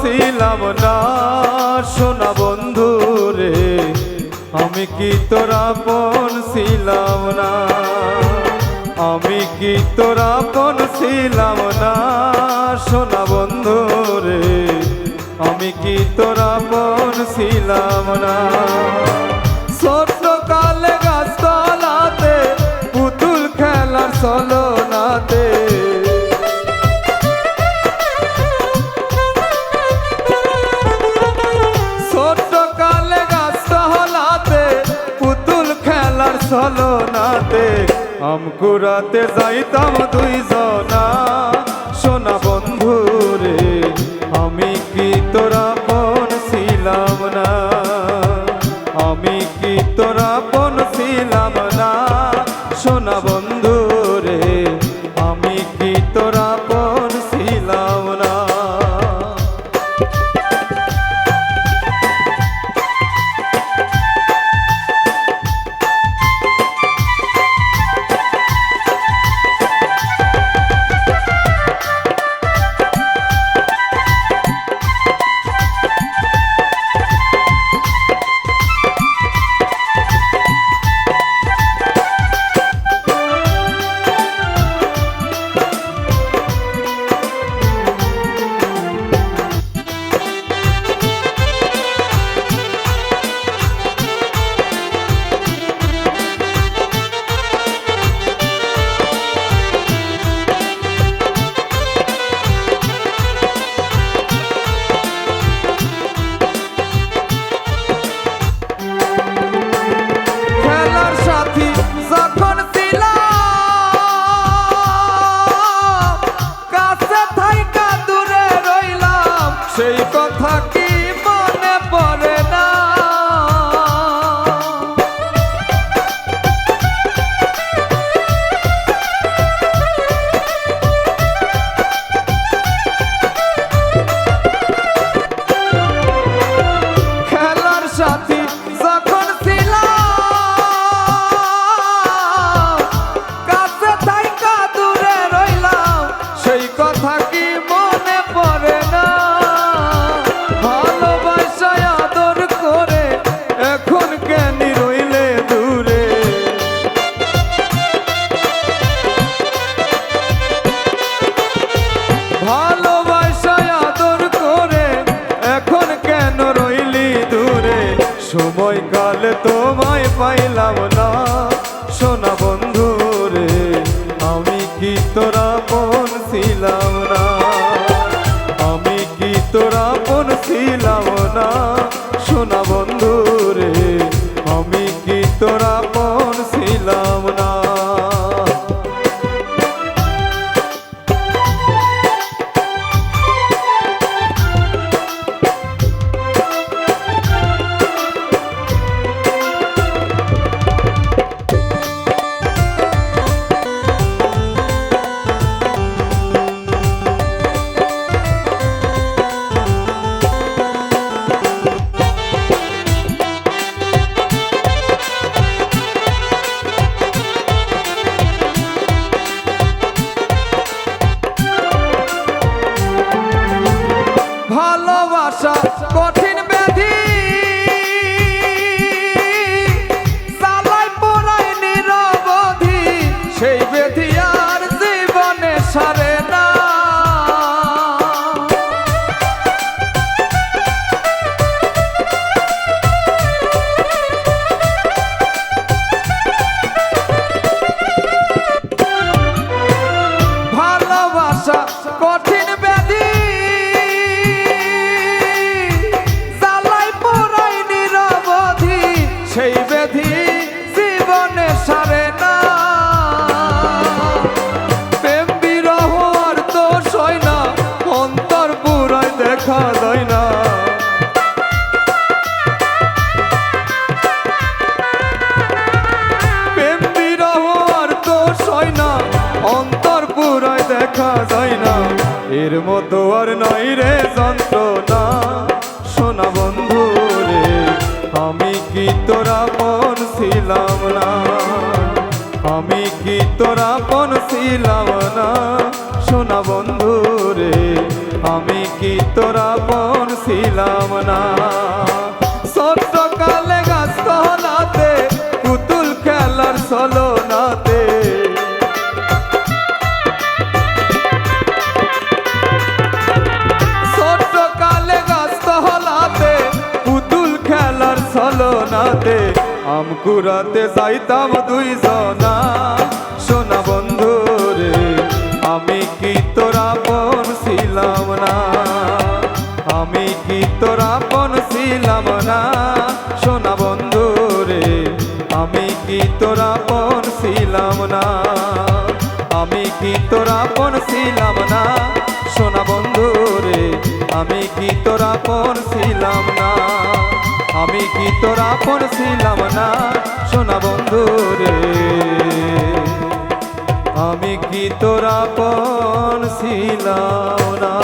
ছিলাম না সোনা বন্ধু রে, আমি কি তোর আপন ছিলাম না, আমি কি তোর আপন ছিলাম না সোনা বন্ধু রে, আমি কি তোর আপন ছিলাম না। ছোট্ট কালে গাছতলাতে পুতুল খেলার ছলনাতে, ছোট্ট কালে গাছতলাতে পুতুল খেলার ছলনাতে আম কুড়াতে যাইতাম দুইজনা সোনা বন্ধু রে, আমি কি তোর আপন ছিলাম না, আমি কি তোর আপন ছিলাম না সোনা বন্ধু রে, আমি কি তোর আপন ছিলাম না। সেই কথা কি মনে পড়ে না, খেলার সাথী যখন ছিলাম কাছে থাইকা দূরে রইলাম, সেই কথা কি মনে পড়ে না। সময় কালে তোমায় পাইলাম না সোনা বন্ধু রে, আমি কি তোর আপন ছিলাম না, আমি কি তোর আপন ছিলাম না সোনা বন্ধু রে, আমি কি তোর আপন ছিলাম না। ভালোবাসা কঠিন ব্যাধি জ্বালায় পোড়ায় নিরবধি, সেই ব্যাধি আর জীবনে সারে না। ভালোবাসা কঠিন ব্যাধি সেই ব্যাধি জীবনে সারে না। প্রেম বিরহ আর তো সয় না, অন্তর পুরাই দেখা যায় না। প্রেম বিরহ আর তো সয় না, অন্তর পুরাই দেখা যায় না। এর মতো আর নাই রে যন্ত্রণা সোনা বন্ধু রে, আমি কি তোর আপন ছিলাম না, আমি কি তোর আপন ছিলাম না সোনা বন্ধু রে, আমি আমি কি তোর আপন ছিলাম না। ছোট্ট কালে গাছতলাতে পুতুল খেলার ছলনাতে, ছোট্ট কালে গাছতলাতে পুতুল খেলার ছলনাতে আম কুড়াতে যাইতাম দুইজনা। সোনা বন্ধু রে আমি কি তোর আপন ছিলাম না, আমি কি তোর আপন ছিলাম না। সোনা বন্ধু রে আমি কি তোর আপন ছিলাম না, আমি কি তোর আপন ছিলাম না। সোনা বন্ধু রে আমি কি তোর আপন ছিলাম না, আমি কি তোর আপন ছিলাম না। সোনা বন্ধু রে আমি কি তোর আপন ছিলাম না।